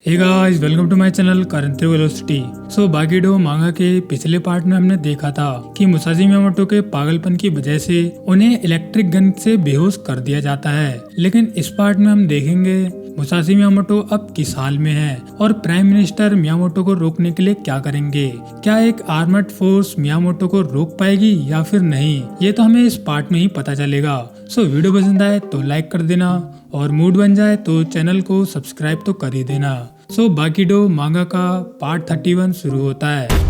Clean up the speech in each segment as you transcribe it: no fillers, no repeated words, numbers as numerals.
Hey guys, welcome to my channel current velocity. So Baki Dou manga के पिछले part में हमने देखा था कि मुसाशी मियामोटो के पागलपन की वजह से उन्हें इलेक्ट्रिक गन से बेहोश कर दिया जाता है। लेकिन इस पार्ट में हम देखेंगे मुसाशी मियामोटो अब किस हाल में है और प्राइम मिनिस्टर मियामोटो को रोकने के लिए क्या करेंगे। क्या एक आर्मर्ड फोर्स मियामोटो को रोक पाएगी या फिर नहीं, ये तो हमें इस पार्ट में ही पता चलेगा। सो वीडियो पसंद आए तो लाइक कर देना और मूड बन जाए तो चैनल को सब्सक्राइब तो कर ही देना। सो बाकीडो मांगा का पार्ट 31 शुरू होता है।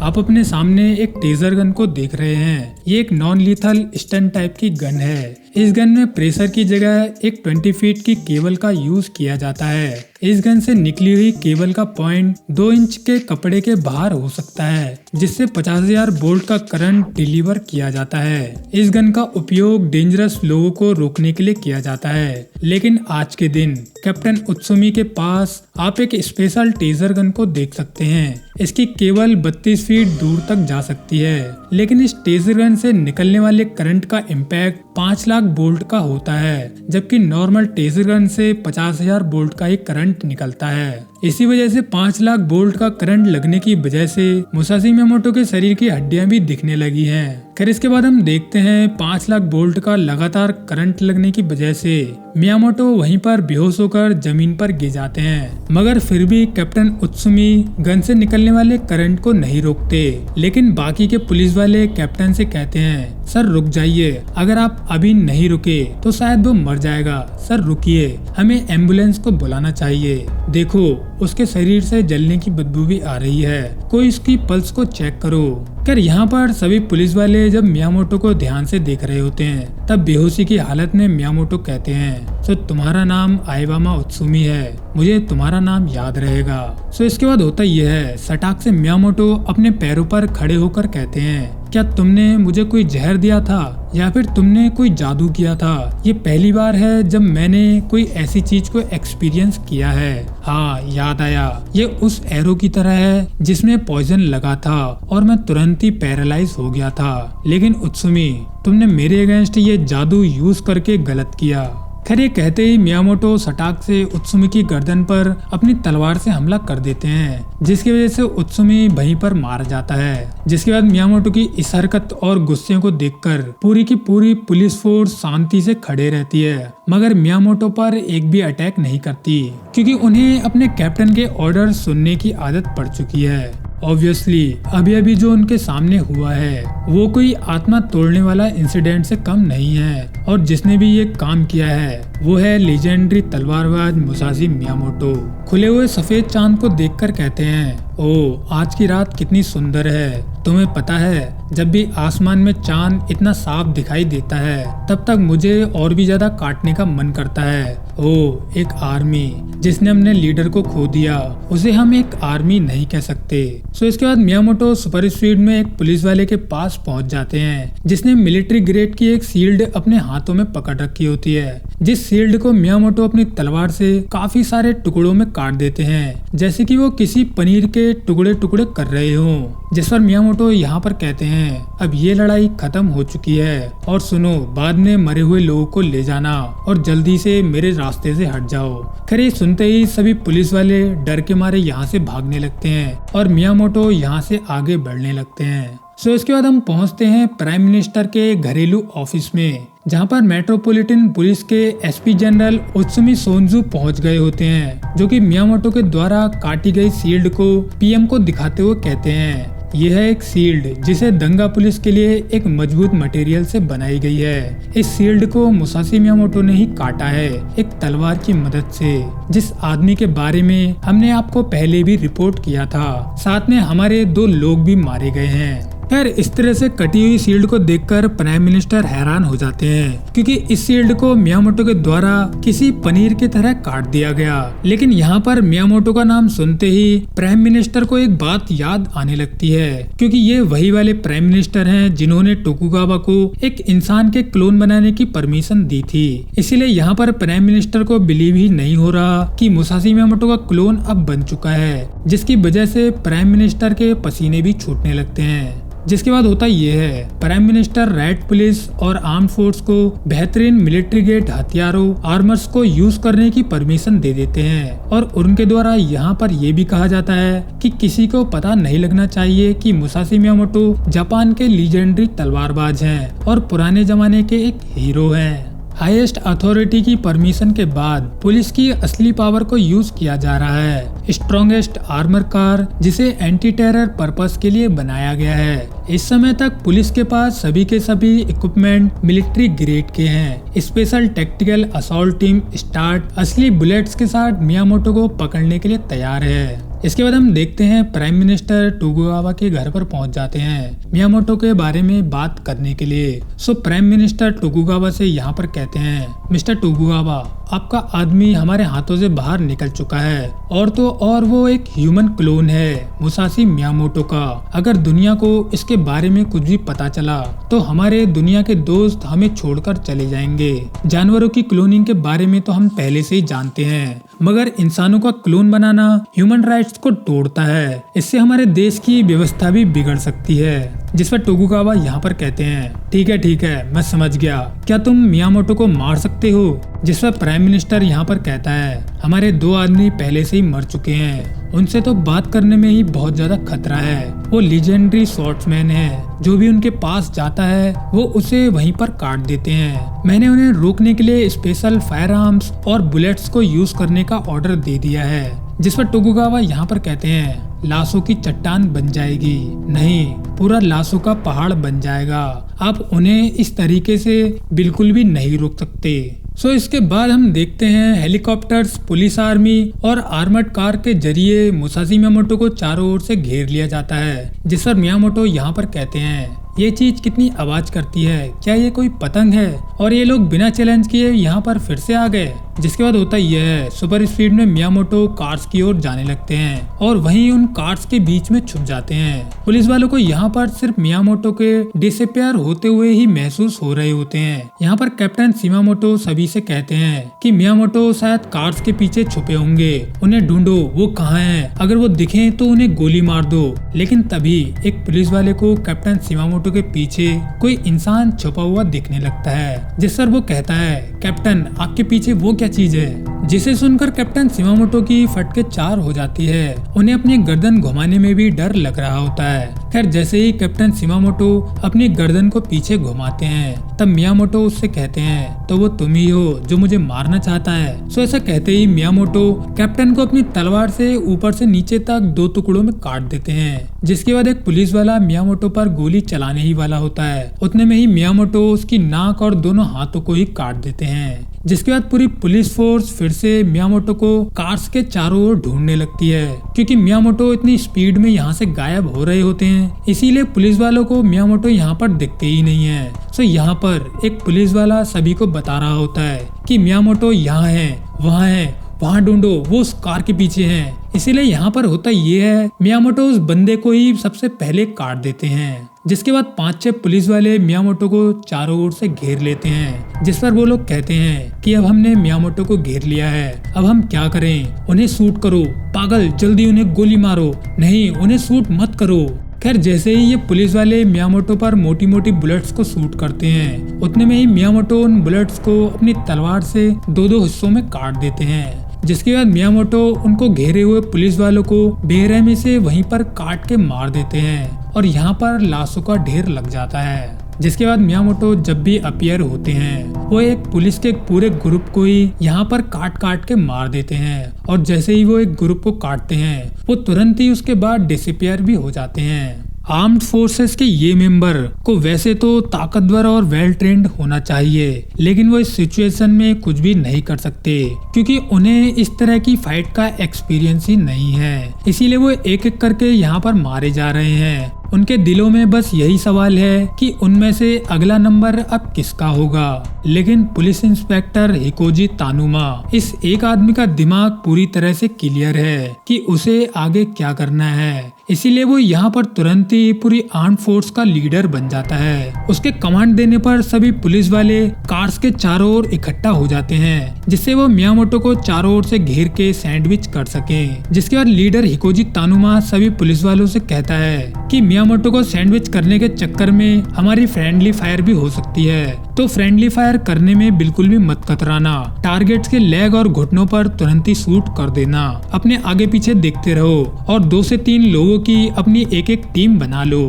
आप अपने सामने एक टेजर गन को देख रहे हैं। ये एक नॉन लीथल स्टन टाइप की गन है। इस गन में प्रेशर की जगह एक 20 फीट की केबल का यूज किया जाता है। इस गन से निकली हुई केबल का पॉइंट 2 इंच के कपड़े के बाहर हो सकता है, जिससे 50,000 वोल्ट का करंट डिलीवर किया जाता है। इस गन का उपयोग डेंजरस लोगों को रोकने के लिए किया जाता है। लेकिन आज के दिन कैप्टन उत्सुमी के पास आप एक स्पेशल टेजर गन को देख सकते हैं। इसकी केबल 32 फीट दूर तक जा सकती है, लेकिन इस टेजर गन से निकलने वाले करंट का इम्पैक्ट 5 लाख वोल्ट का होता है, जबकि नॉर्मल टेजर गन से 50,000 वोल्ट का एक करंट निकलता है। इसी वजह से 5 लाख वोल्ट का करंट लगने की वजह से मुसाशी मियामोटो के शरीर की हड्डियां भी दिखने लगी हैं। फिर इसके बाद हम देखते हैं 5 लाख वोल्ट का लगातार करंट लगने की वजह से मियामोटो वहीं पर बेहोश होकर जमीन पर गिर जाते हैं। मगर फिर भी कैप्टन उत्सुमी गन से निकलने वाले करंट को नहीं रोकते। लेकिन बाकी के पुलिस वाले कैप्टन से कहते हैं, सर रुक जाइए, अगर आप अभी नहीं रुके तो शायद वो मर जाएगा। सर रुकिए, हमें एम्बुलेंस को बुलाना चाहिए। देखो, उसके शरीर से जलने की बदबू भी आ रही है, कोई इसकी पल्स को चेक करो। खैर यहाँ पर सभी पुलिस वाले जब मियामोटो को ध्यान से देख रहे होते हैं, तब बेहोशी की हालत में मियामोटो कहते हैं, सो तुम्हारा नाम आइवामा उत्सुमी है, मुझे तुम्हारा नाम याद रहेगा। सो इसके बाद होता यह है, सटाक से मियामोटो अपने पैरों पर खड़े होकर कहते हैं, क्या तुमने मुझे कोई जहर दिया था या फिर तुमने कोई जादू किया था? ये पहली बार है जब मैंने कोई ऐसी चीज को एक्सपीरियंस किया है। हाँ, याद आया, ये उस एरो की तरह है जिसमें पॉइजन लगा था और मैं तुरंत ही पैरालाइज हो गया था। लेकिन उत्सुमी, तुमने मेरे अगेंस्ट ये जादू यूज करके गलत किया। खैर ये कहते ही मियामोटो सटाक से उत्सुमी की गर्दन पर अपनी तलवार से हमला कर देते हैं, जिसकी वजह से उत्सुमी वहीं पर मार जाता है। जिसके बाद मियामोटो की इस हरकत और गुस्से को देखकर पूरी की पूरी पुलिस फोर्स शांति से खड़े रहती है, मगर मियामोटो पर एक भी अटैक नहीं करती, क्योंकि उन्हें अपने कैप्टन के ऑर्डर सुनने की आदत पड़ चुकी है। ऑब्वियसली अभी अभी जो उनके सामने हुआ है वो कोई आत्मा तोड़ने वाला इंसिडेंट से कम नहीं है, और जिसने भी ये काम किया है वो है लेजेंडरी तलवारबाज मुसाशी मियामोटो। खुले हुए सफेद चांद को देखकर कहते हैं, ओह आज की रात कितनी सुंदर है। तुम्हें पता है, जब भी आसमान में चांद इतना साफ दिखाई देता है तब तक मुझे और भी ज्यादा काटने का मन करता है। ओह एक आर्मी जिसने अपने लीडर को खो दिया, उसे हम एक आर्मी नहीं कह सकते। सो इसके बाद मियामोटो सुपर स्पीड में एक पुलिस वाले के पास पहुंच जाते हैं, जिसने मिलिट्री ग्रेड की एक शील्ड अपने हाथों में पकड़ रखी होती है। जिस शील्ड को मियामोटो अपनी तलवार से काफी सारे टुकड़ों में काट देते हैं, जैसे कि वो किसी पनीर के टुकड़े टुकड़े कर रहे हों। जिस पर मियामोटो यहाँ पर कहते हैं, अब ये लड़ाई खत्म हो चुकी है, और सुनो, बाद में मरे हुए लोगों को ले जाना और जल्दी से मेरे रास्ते से हट जाओ। खैर ये सुनते ही सभी पुलिस वाले डर के मारे यहाँ से भागने लगते हैं और मियामोटो यहाँ से आगे बढ़ने लगते हैं। सो इसके बाद हम पहुँचते हैं प्राइम मिनिस्टर के घरेलू ऑफिस में, जहाँ पर मेट्रोपॉलिटन पुलिस के एसपी जनरल उत्सुमी सोनजू पहुँच गए होते हैं, जो कि मियामोटो के द्वारा काटी गई शील्ड को पीएम को दिखाते हुए कहते हैं, यह है एक शील्ड जिसे दंगा पुलिस के लिए एक मजबूत मटेरियल से बनाई गई है। इस शील्ड को मुसाशी मियामोटो ने ही काटा है, एक तलवार की मदद से, जिस आदमी के बारे में हमने आपको पहले भी रिपोर्ट किया था। साथ में हमारे 2 लोग भी मारे गए हैं। खैर इस तरह से कटी हुई शील्ड को देखकर प्राइम मिनिस्टर हैरान हो जाते हैं, क्योंकि इस शील्ड को मियामोटो के द्वारा किसी पनीर की तरह काट दिया गया। लेकिन यहाँ पर मियामोटो का नाम सुनते ही प्राइम मिनिस्टर को एक बात याद आने लगती है, क्योंकि ये वही वाले प्राइम मिनिस्टर हैं जिन्होंने टोकुगावा को एक इंसान के क्लोन बनाने की परमिशन दी थी। इसीलिए यहाँ पर प्राइम मिनिस्टर को बिलीव ही नहीं हो रहा कि मुसाशी मियामोटो का क्लोन अब बन चुका है, जिसकी वजह से प्राइम मिनिस्टर के पसीने भी छूटने लगते हैं। जिसके बाद होता ये है, प्राइम मिनिस्टर रेड पुलिस और आर्म फोर्स को बेहतरीन मिलिट्री ग्रेड हथियारों आर्मर्स को यूज करने की परमिशन दे देते हैं और उनके द्वारा यहाँ पर ये भी कहा जाता है कि किसी को पता नहीं लगना चाहिए कि मुसाशी मियामोटो जापान के लीजेंडरी तलवारबाज हैं और पुराने जमाने के एक हीरो हैं। हाईएस्ट अथॉरिटी की परमिशन के बाद पुलिस की असली पावर को यूज किया जा रहा है। स्ट्रॉन्गेस्ट आर्मर कार जिसे एंटी टेरर पर्पस के लिए बनाया गया है। इस समय तक पुलिस के पास सभी के सभी इक्विपमेंट मिलिट्री ग्रेड के हैं। Special tactical assault team start असली बुलेट्स के साथ मियामोटो को पकड़ने के लिए तैयार है। इसके बाद हम देखते हैं प्राइम मिनिस्टर टोकुगावा के घर पर पहुंच जाते हैं मियामोटो के बारे में बात करने के लिए। प्राइम मिनिस्टर टोकुगावा से यहाँ पर कहते हैं, मिस्टर टोकुगावा, आपका आदमी हमारे हाथों से बाहर निकल चुका है और तो और वो एक ह्यूमन क्लोन है मुसाशी मियामोटो का। अगर दुनिया को इसके बारे में कुछ भी पता चला तो हमारे दुनिया के दोस्त हमें छोड़कर चले जाएंगे। जानवरों की क्लोनिंग के बारे में तो हम पहले से ही जानते हैं, मगर इंसानों का क्लोन बनाना ह्यूमन राइट्स को तोड़ता है। इससे हमारे देश की व्यवस्था भी बिगड़ सकती है। जिस पर टोकुगावा यहाँ पर कहते हैं, ठीक है, मैं समझ गया। क्या तुम मियामोटो को मार सकते हो? जिस पर प्राइम मिनिस्टर यहाँ पर कहता है, हमारे 2 आदमी पहले से ही मर चुके हैं, उनसे तो बात करने में ही बहुत ज्यादा खतरा है। वो लीजेंडरी स्वॉर्ड्समैन है, जो भी उनके पास जाता है वो उसे वहीं पर काट देते हैं। मैंने उन्हें रोकने के लिए स्पेशल फायर आर्म्स और बुलेट्स को यूज करने का ऑर्डर दे दिया है। जिस पर टोकुगावा यहाँ पर कहते हैं, लाशों की चट्टान बन जाएगी, नहीं, पूरा लाशों का पहाड़ बन जाएगा। आप उन्हें इस तरीके से बिल्कुल भी नहीं रोक सकते। इसके बाद हम देखते हैं हेलीकॉप्टर्स, पुलिस, आर्मी और आर्मर्ड कार के जरिए मुसाशी मियामोटो को चारों ओर से घेर लिया जाता है। जिस पर मियामोटो यहाँ पर कहते हैं, ये चीज कितनी आवाज करती है, क्या ये कोई पतंग है? और ये लोग बिना चैलेंज किए यहाँ पर फिर से आ गए। जिसके बाद होता यह है, सुपर स्पीड में मियामोटो कार्स की ओर जाने लगते हैं और वहीं उन कार्स के बीच में छुप जाते हैं। पुलिस वालों को यहाँ पर सिर्फ मियामोटो के डिसअपियर होते हुए ही महसूस हो रहे होते हैं। यहाँ पर कैप्टन शिमामोटो सभी से कहते हैं कि मियामोटो शायद कार्स के पीछे छुपे होंगे, उन्हें ढूंढो, वो कहाँ हैं? अगर वो दिखे तो उन्हें गोली मार दो। लेकिन तभी एक पुलिस वाले को कैप्टन शिमामोटो के पीछे कोई इंसान छुपा हुआ दिखने लगता है। जिस पर वो कहता है, कैप्टन, आपके पीछे वो क्या चीज है? जिसे सुनकर कैप्टन शिमामोटो की फटके 4 हो जाती है। उन्हें अपनी गर्दन घुमाने में भी डर लग रहा होता है। खैर, जैसे ही कैप्टन शिमामोटो अपनी गर्दन को पीछे घुमाते हैं तब मियामोटो उससे कहते हैं, तो वो तुम ही हो जो मुझे मारना चाहता है। ऐसा कहते ही मियामोटो कैप्टन को अपनी तलवार से ऊपर से नीचे तक 2 टुकड़ों में काट देते हैं। जिसके बाद एक पुलिस वाला मियामोटो पर गोली चलाने ही वाला होता है। उतने में ही मियामोटो उसकी नाक और दोनों हाथों को ही काट देते हैं। जिसके बाद पूरी पुलिस फोर्स फिर से मियामोटो को कार्स के चारों ओर ढूंढने लगती है, क्योंकि मियामोटो इतनी स्पीड में यहाँ से गायब हो रहे होते हैं। इसीलिए पुलिस वालों को मियामोटो यहाँ पर दिखते ही नहीं है। यहाँ पर एक पुलिस वाला सभी को बता रहा होता है कि मियामोटो यहाँ है, वहाँ ढूंढो, वो उस कार के पीछे हैं। इसीलिए यहाँ पर होता ये है, मियामोटो उस बंदे को ही सबसे पहले काट देते हैं। जिसके बाद 5-6 पुलिस वाले मियामोटो को चारों ओर से घेर लेते हैं। जिस पर वो लोग कहते हैं कि अब हमने मियामोटो को घेर लिया है, अब हम क्या करें? उन्हें शूट करो, पागल, जल्दी उन्हें गोली मारो। नहीं, उन्हें शूट मत करो। खैर, जैसे ही ये पुलिस वाले मियामोटो पर मोटी मोटी बुलेट्स को शूट करते हैं, उतने में ही मियामोटो उन बुलेट्स को अपनी तलवार से 2-2 हिस्सों में काट देते हैं। जिसके बाद मियामोटो उनको घेरे हुए पुलिस वालों को बेरहमी से वहीं पर काट के मार देते हैं और यहाँ पर लाशों का ढेर लग जाता है। जिसके बाद मियामोटो जब भी अपीयर होते हैं वो एक पुलिस के पूरे ग्रुप को ही यहाँ पर काट के मार देते हैं और जैसे ही वो एक ग्रुप को काटते हैं वो तुरंत ही उसके बाद डिसअपियर भी हो जाते हैं। आर्म्ड फोर्सेस के ये मेंबर को वैसे तो ताकतवर और वेल ट्रेंड होना चाहिए, लेकिन वो इस सिचुएशन में कुछ भी नहीं कर सकते क्योंकि उन्हें इस तरह की फाइट का एक्सपीरियंस ही नहीं है। इसीलिए वो एक एक करके यहाँ पर मारे जा रहे हैं। उनके दिलों में बस यही सवाल है कि उनमें से अगला नंबर अब किसका होगा। लेकिन पुलिस इंस्पेक्टर हिकोजी तानुमा, इस एक आदमी का दिमाग पूरी तरह से क्लियर है कि उसे आगे क्या करना है। इसीलिए वो यहाँ पर तुरंत ही पूरी आर्म फोर्स का लीडर बन जाता है। उसके कमांड देने पर सभी पुलिस वाले कार्स के चारों ओर इकट्ठा हो जाते हैं, जिससे वो मियामोटो को चारों ओर से घेर के सैंडविच कर सके। जिसके बाद लीडर हिकोजी तानुमा सभी पुलिस वालों से कहता है कि मियामोटो को सैंडविच करने के चक्कर में हमारी फ्रेंडली फायर भी हो सकती है, तो फ्रेंडली फायर करने में बिल्कुल भी मत कतराना। टारगेट्स के लेग और घुटनों पर तुरंत ही शूट कर देना। अपने आगे पीछे देखते रहो और 2 से 3 लोगों की अपनी एक एक टीम बना लो।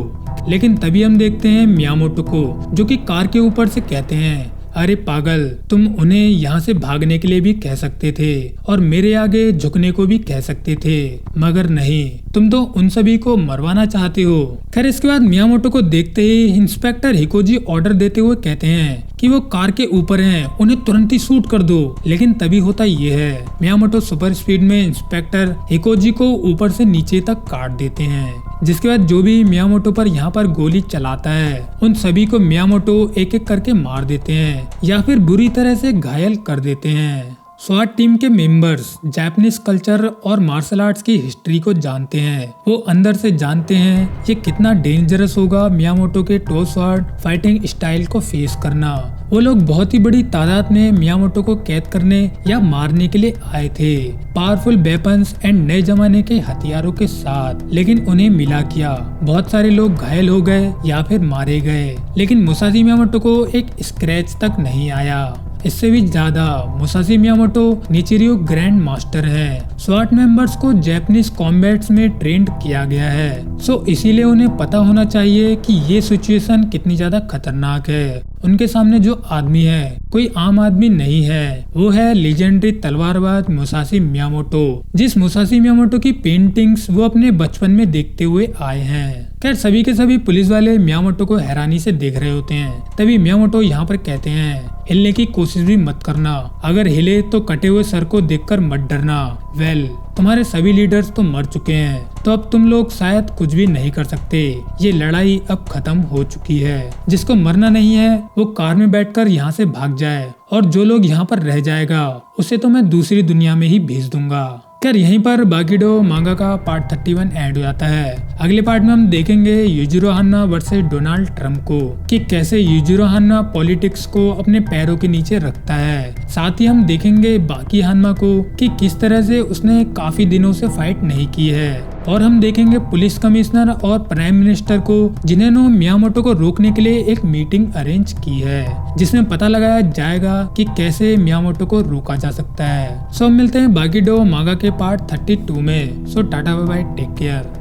लेकिन तभी हम देखते हैं मियामोटो को, जो कि कार के ऊपर से कहते हैं, अरे पागल, तुम उन्हें यहाँ से भागने के लिए भी कह सकते थे और मेरे आगे झुकने को भी कह सकते थे, मगर नहीं, तुम तो उन सभी को मरवाना चाहते हो। खैर इसके बाद मियामोटो को देखते ही इंस्पेक्टर हिकोजी ऑर्डर देते हुए कहते हैं कि वो कार के ऊपर हैं, उन्हें तुरंत ही शूट कर दो। लेकिन तभी होता ये है, मियामोटो सुपर स्पीड में इंस्पेक्टर हिकोजी को ऊपर से नीचे तक काट देते हैं, जिसके बाद जो भी मियामोटो पर यहाँ पर गोली चलाता है उन सभी को मियामोटो एक एक करके मार देते हैं या फिर बुरी तरह से घायल कर देते हैं। स्वाट टीम के मेंबर्स जापानीज कल्चर और मार्शल आर्ट्स की हिस्ट्री को जानते हैं। वो अंदर से जानते हैं ये कितना डेंजरस होगा मियामोटो के टो स्वॉर्ड फाइटिंग स्टाइल को फेस करना। वो लोग बहुत ही बड़ी तादाद में मियामोटो को कैद करने या मारने के लिए आए थे, पावरफुल वेपन्स एंड नए जमाने के हथियारों के साथ। लेकिन उन्हें मिला क्या, बहुत सारे लोग घायल हो गए या फिर मारे गए, लेकिन मुसाशी मियामोटो को एक स्क्रैच तक नहीं आया। इससे भी ज्यादा मुसाशी मियामोटो निचिरियो ग्रैंड मास्टर है। स्वाट मेंबर्स को जापानीज कॉम्बैट्स में ट्रेंड किया गया है, सो इसीलिए उन्हें पता होना चाहिए कि ये सिचुएशन कितनी ज्यादा खतरनाक है। उनके सामने जो आदमी है कोई आम आदमी नहीं है, वो है लेजेंडरी तलवारबाज मुसाशी मियामोटो, जिस मुसाशी मियामोटो की पेंटिंग्स वो अपने बचपन में देखते हुए आए हैं। खैर सभी के सभी पुलिस वाले मियामोटो को हैरानी से देख रहे होते हैं। तभी मियामोटो यहाँ पर कहते हैं, हिलने की कोशिश भी मत करना, अगर हिले तो कटे हुए सर को देखकर मत डरना। वेल, तुम्हारे सभी लीडर्स तो मर चुके हैं, तो अब तुम लोग शायद कुछ भी नहीं कर सकते। ये लड़ाई अब खत्म हो चुकी है। जिसको मरना नहीं है वो कार में बैठकर यहाँ से भाग जाए, और जो लोग यहाँ पर रह जाएगा उसे तो मैं दूसरी दुनिया में ही भेज दूंगा। खैर यहीं पर बाकीडो मांगा का पार्ट 31 एंड हो जाता है। अगले पार्ट में हम देखेंगे यूजिरो हान्ना वर्सेस डोनाल्ड ट्रम्प को, कि कैसे यूजिरो हान्ना पॉलिटिक्स को अपने पैरों के नीचे रखता है। साथ ही हम देखेंगे बाकी हान्ना को कि किस तरह से उसने काफी दिनों से फाइट नहीं की है। और हम देखेंगे पुलिस कमिश्नर और प्राइम मिनिस्टर को, जिन्होंने मियामोटो को रोकने के लिए एक मीटिंग अरेंज की है, जिसमें पता लगाया जाएगा कि कैसे मियामोटो को रोका जा सकता है। सो मिलते हैं बाकीडो मांगा के पार्ट 32 में। So tata bye bye, take care.